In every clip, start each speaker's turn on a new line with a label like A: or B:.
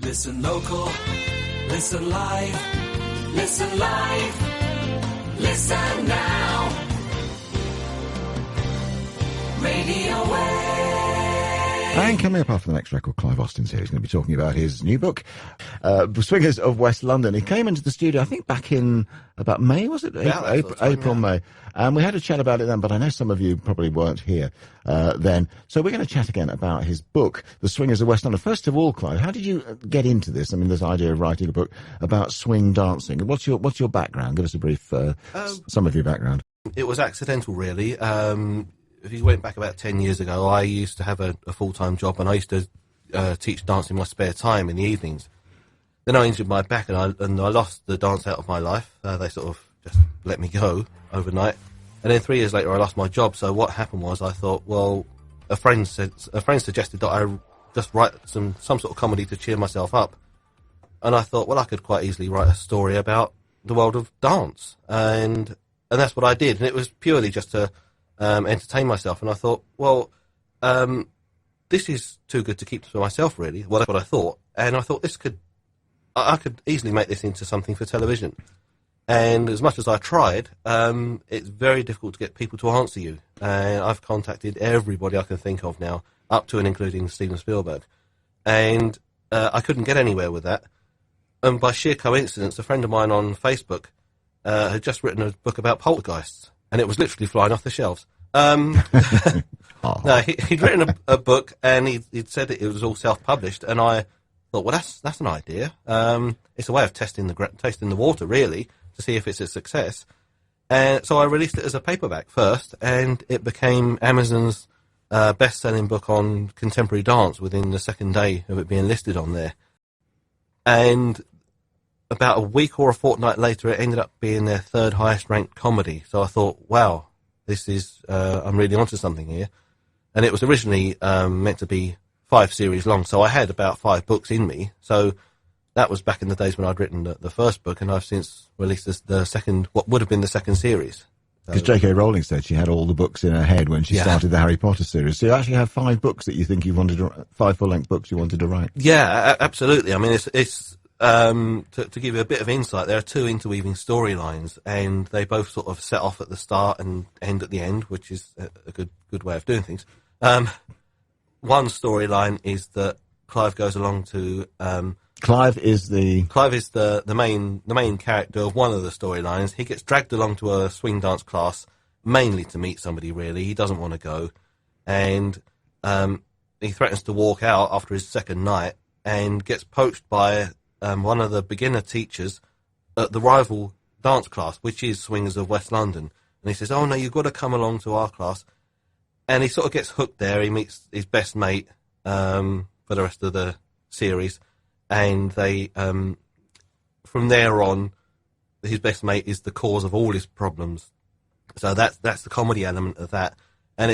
A: Listen local, listen live, listen live, listen now. Radio Wave.
B: And coming up after the next record, Clive Austin's here. He's going to be talking about his new book, Swingers of West London. He came into the studio, I think, back in about May, was it?
C: Yeah,
B: April, May. And we had a chat about it then, but I know some of you probably weren't here then. So we're going to chat again about his book, The Swingers of West London. First of all, Clive, how did you get into this? I mean, this idea of writing a book about swing dancing. What's your background? Give us a brief, some of your background.
C: It was accidental, really. If you went back about 10 years ago, I used to have a full-time job, and I used to teach dance in my spare time in the evenings. Then I injured my back, and I lost the dance out of my life. They sort of just let me go overnight. And then 3 years later, I lost my job. So what happened was, I thought, well, a friend suggested that I just write some sort of comedy to cheer myself up. And I thought, well, I could quite easily write a story about the world of dance, and that's what I did. And it was purely just to entertain myself. And I thought, well, this is too good to keep to myself, really. Well, that's what I thought. And I thought I could easily make this into something for television. And as much as I tried, it's very difficult to get people to answer you. And I've contacted everybody I can think of now, up to and including Steven Spielberg. And I couldn't get anywhere with that. And by sheer coincidence, a friend of mine on Facebook had just written a book about poltergeists. And it was literally flying off the shelves. No, he'd written a book, and he'd said that it was all self-published. And I thought, well, that's an idea. It's a way of tasting the water, really, to see if it's a success. And so I released it as a paperback first, and it became Amazon's best-selling book on contemporary dance within the second day of it being listed on there. And about a week or a fortnight later, it ended up being their third highest ranked comedy. So I thought, wow, this is, I'm really onto something here. And it was originally meant to be 5 series long, so I had about 5 books in me. So that was back in the days when I'd written the first book, and I've since released the second, what would have been the second series.
B: Because J.K. Rowling said she had all the books in her head when she started the Harry Potter series. So you actually have 5 books that you think you wanted to, 5 full-length books you wanted to write.
C: Yeah, absolutely. I mean, it's to give you a bit of insight, there are 2 interweaving storylines, and they both sort of set off at the start and end at the end, which is a good way of doing things. One storyline is that Clive goes along to
B: Clive is the
C: main character of one of the storylines. He gets dragged along to a swing dance class, mainly to meet somebody, really. He doesn't want to go, and he threatens to walk out after his second night, and gets poached by one of the beginner teachers at the rival dance class, which is Swingers of West London. And he says, oh no, you've got to come along to our class. And he sort of gets hooked there. He meets his best mate for the rest of the series. And they, from there on, his best mate is the cause of all his problems. So that's the comedy element of that. And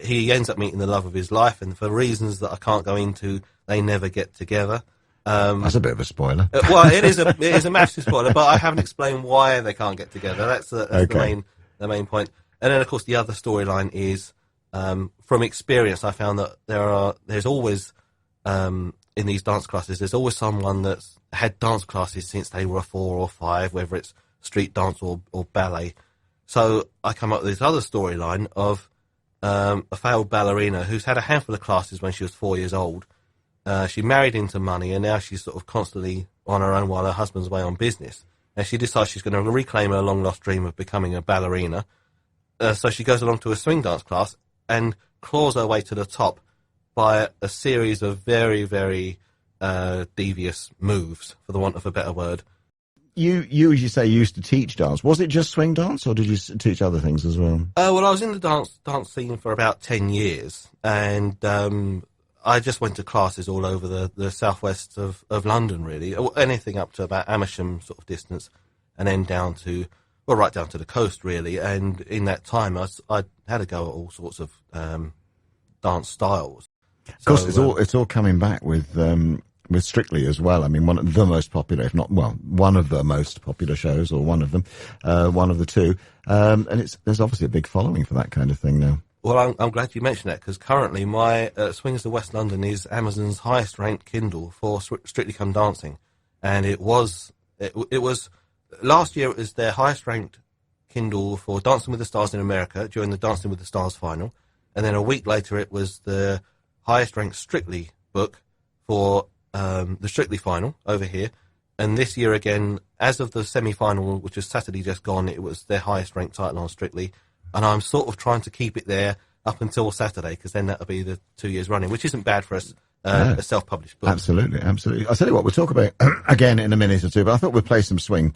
C: he ends up meeting the love of his life, and for reasons that I can't go into, they never get together.
B: That's a bit of a spoiler.
C: Well, it is a massive spoiler, but I haven't explained why they can't get together. That's okay. the main point. And then, of course, the other storyline is, from experience, I found that there's always, in these dance classes, there's always someone that's had dance classes since they were 4 or 5, whether it's street dance or ballet. So I come up with this other storyline of a failed ballerina who's had a handful of classes when she was 4 years old. She married into money, and now she's sort of constantly on her own while her husband's away on business. And she decides she's going to reclaim her long-lost dream of becoming a ballerina. So she goes along to a swing dance class and claws her way to the top by a series of very, very devious moves, for the want of a better word.
B: You, as you say, used to teach dance. Was it just swing dance, or did you teach other things as well?
C: Well, I was in the dance scene for about 10 years, and I just went to classes all over the southwest of London, really. Anything up to about Amersham sort of distance, and then right down to the coast, really. And in that time, I had a go at all sorts of dance styles.
B: Of course, it's all coming back with Strictly as well. I mean, one of the most popular, if not, well, one of the most popular shows, or one of them, one of the two. And there's obviously a big following for that kind of thing now.
C: Well, I'm glad you mentioned that, because currently my Swingers of West London is Amazon's highest ranked Kindle for Strictly Come Dancing, and it was last year it was their highest ranked Kindle for Dancing with the Stars in America during the Dancing with the Stars final, and then a week later it was the highest ranked Strictly book for the Strictly final over here. And this year again, as of the semi-final, which was Saturday just gone, it was their highest ranked title on Strictly. And I'm sort of trying to keep it there up until Saturday, because then that'll be the 2 years running, which isn't bad for us, a self-published book.
B: Absolutely, absolutely. I'll tell you what, we'll talk about again in a minute or two, but I thought we'd play some swing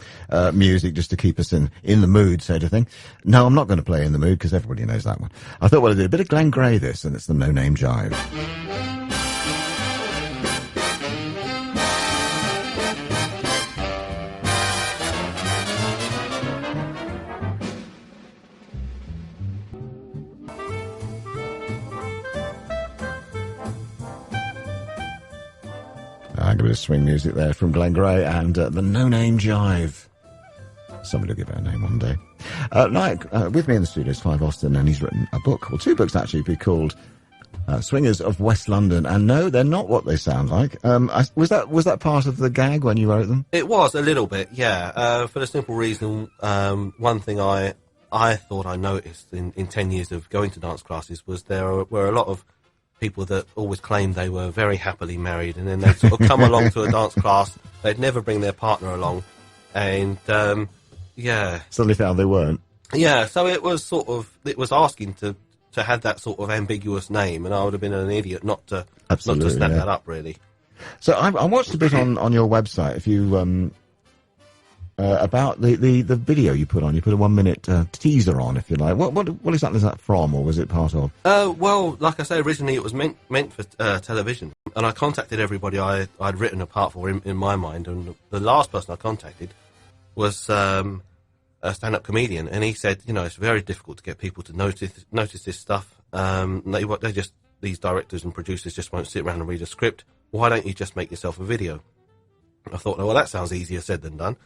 B: music just to keep us in the mood, so to think. No, I'm not going to play In the Mood, because everybody knows that one. I thought we'll do a bit of Glenn Gray this, and it's the No Name Jive. A bit of swing music there from Glenn Gray and the No Name Jive. Somebody will give it a name one day. With me in the studio is Clive Austin, and he's written a book, well, two books actually, be called Swingers of West London. And no, they're not what they sound like. Was that part of the gag when you wrote them?
C: It was a little bit, yeah. For the simple reason, one thing I thought I noticed in 10 years of going to dance classes was there were a lot of people that always claimed they were very happily married, and then they'd sort of come along to a dance class, they'd never bring their partner along, and
B: Suddenly found they weren't.
C: Yeah, so it was asking to have that sort of ambiguous name, and I would have been an idiot not to snap that up, really.
B: So I watched a bit on your website, if you about the video you put on. You put a 1 minute teaser on, if you like. What exactly is that from, or was it part of?
C: Well, like I say, originally it was meant for television, and I contacted everybody I'd written a part for in my mind, and the last person I contacted was a stand-up comedian, and he said, it's very difficult to get people to notice this stuff. These directors and producers just won't sit around and read a script. Why don't you just make yourself a video? I thought, well, that sounds easier said than done.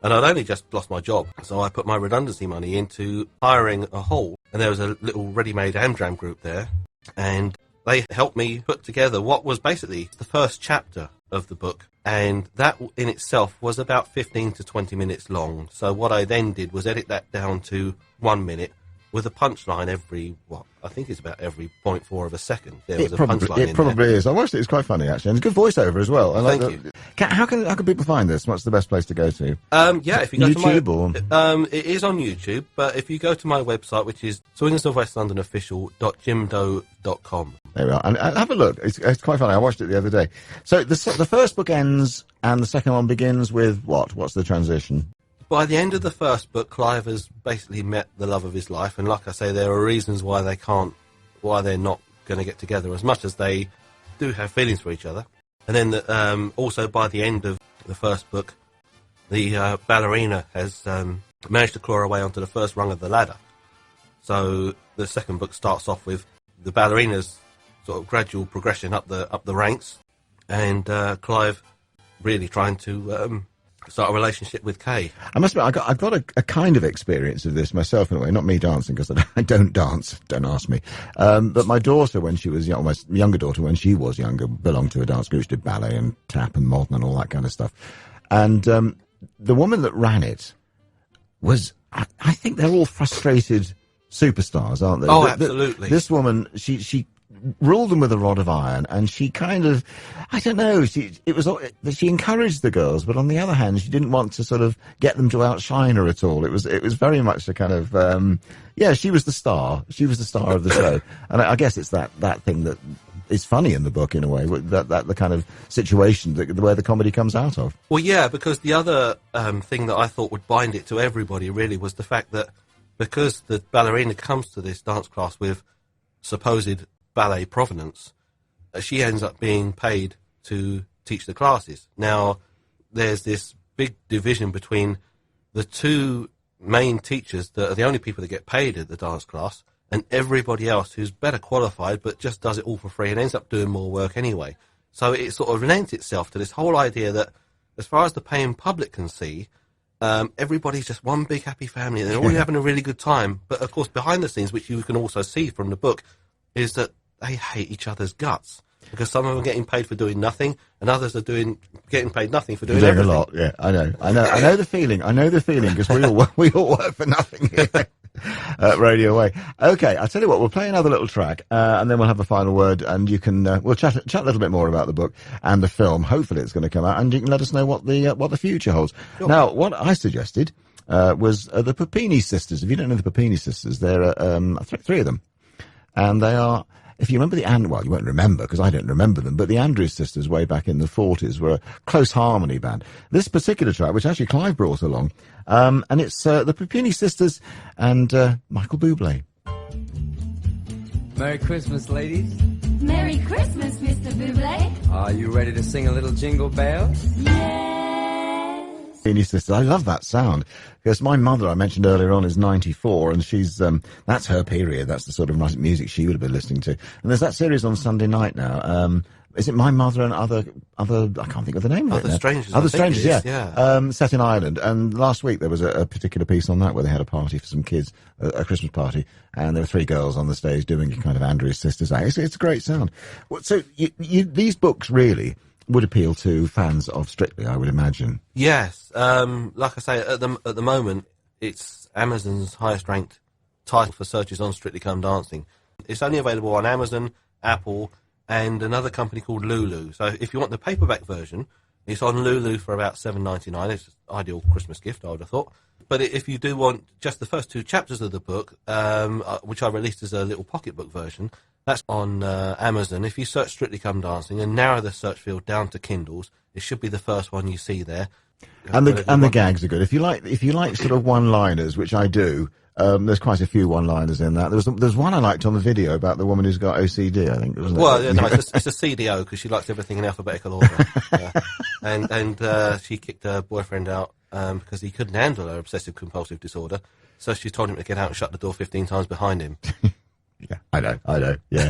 C: And I'd only just lost my job, so I put my redundancy money into hiring a hall. And there was a little ready-made Amdram group there, and they helped me put together what was basically the first chapter of the book. And that in itself was about 15 to 20 minutes long. So what I then did was edit that down to 1 minute, with a punchline every 0.4 of a second. There was a punchline in there. It probably
B: is. I watched it. It's quite funny, actually. And it's good voiceover as well.
C: Thank you.
B: How can people find this? What's the best place to go to?
C: If you go
B: YouTube
C: to my... it is on YouTube, but if you go to my website, which is swingersofwestlondonofficial.jimdo.com.
B: There we are. And have a look. It's quite funny. I watched it the other day. So the first book ends and the second one begins with what? What's the transition?
C: By the end of the first book, Clive has basically met the love of his life, and like I say, there are reasons why they're not going to get together, as much as they do have feelings for each other. And then also by the end of the first book, the ballerina has managed to claw her way onto the first rung of the ladder. So the second book starts off with the ballerina's sort of gradual progression up the ranks, and Clive really trying to start a relationship with Kay.
B: I must admit, I've got a kind of experience of this myself in a way. Not me dancing, because I don't dance. Don't ask me. But my daughter, when she was young, my younger daughter, when she was younger, belonged to a dance group. She did ballet and tap and modern and all that kind of stuff. And the woman that ran it was, I think they're all frustrated superstars, aren't they?
C: Oh, absolutely.
B: This woman, she ruled them with a rod of iron, and she kind of, I don't know, she encouraged the girls, but on the other hand, she didn't want to sort of get them to outshine her at all. It was very much a kind of, she was the star. She was the star of the show. And I guess it's that thing that is funny in the book, in a way, that the kind of situation where the comedy comes out of.
C: Well, yeah, because the other thing that I thought would bind it to everybody really was the fact that because the ballerina comes to this dance class with supposed ballet provenance, she ends up being paid to teach the classes. Now, there's this big division between the two main teachers that are the only people that get paid at the dance class, and everybody else who's better qualified but just does it all for free and ends up doing more work anyway. So it sort of lends itself to this whole idea that, as far as the paying public can see, everybody's just one big happy family, and they're all having a really good time. But of course, behind the scenes, which you can also see from the book, is that they hate each other's guts. Because some of them are getting paid for doing nothing, and others are getting paid nothing for doing everything.
B: A lot, yeah. I know the feeling. Because we all work for nothing here at Radio Way. Okay, I'll tell you what. We'll play another little track, and then we'll have a final word, and you can we'll chat a little bit more about the book and the film. Hopefully, it's going to come out, and you can let us know what the future holds. Sure. Now, what I suggested was the Papini sisters. If you don't know the Papini sisters, there are three of them, and they are. If you remember you won't remember because I don't remember them, but the Andrews sisters way back in the 40s were a close harmony band. This particular track, which actually Clive brought along, and it's the Papini sisters and Michael Bublé.
D: Merry Christmas, ladies.
E: Merry Christmas, Mr. Bublé.
D: Are you ready to sing a little Jingle Bells?
E: Yes.
B: Papini sisters. I love that sound because my mother, I mentioned earlier on, is 94, and she's that's her period. That's the sort of music she would have been listening to. And there's that series on Sunday night now. Is it My Mother and other? I can't think of the name of it. Other Strangers, yeah. Set in Ireland. And last week there was a particular piece on that where they had a party for some kids, a Christmas party, and there were three girls on the stage doing a kind of Andrews Sisters act. It's a great sound. So these books really would appeal to fans of Strictly, I would imagine.
C: Yes, like I say, at the moment, it's Amazon's highest ranked title for searches on Strictly Come Dancing. It's only available on Amazon, Apple, and another company called Lulu. So if you want the paperback version, it's on Lulu for about $7.99. It's an ideal Christmas gift, I would have thought. But if you do want just the first two chapters of the book, which I released as a little pocketbook version, that's on Amazon. If you search Strictly Come Dancing and narrow the search field down to Kindles, it should be the first one you see there.
B: And the gags are good. If you like sort of one-liners, which I do, there's quite a few one-liners in that. There's one I liked on the video about the woman who's got OCD, I think, wasn't it?
C: Well, no, it's a CDO because she likes everything in alphabetical order. And she kicked her boyfriend out because he couldn't handle her obsessive-compulsive disorder. So she told him to get out and shut the door 15 times behind him.
B: Yeah, I know, yeah.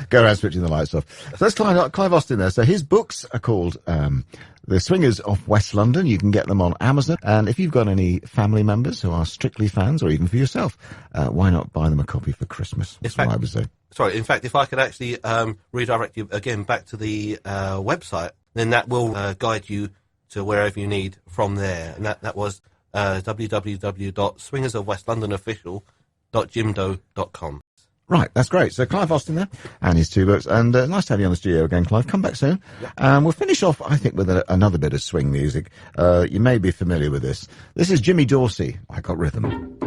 B: Go around switching the lights off. So that's Clive Austin there. So his books are called The Swingers of West London. You can get them on Amazon. And if you've got any family members who are Strictly fans, or even for yourself, why not buy them a copy for Christmas? That's what I would say.
C: Sorry, in fact, if I could actually redirect you again back to the website, then that will guide you to wherever you need from there. And that was www.swingersofwestlondonofficial.jimdo.com.
B: Right, that's great. So Clive Austin there, and his two books. And nice to have you on the studio again, Clive. Come back soon. Yeah. We'll finish off, I think, with another bit of swing music. You may be familiar with this. This is Jimmy Dorsey, I Got Rhythm.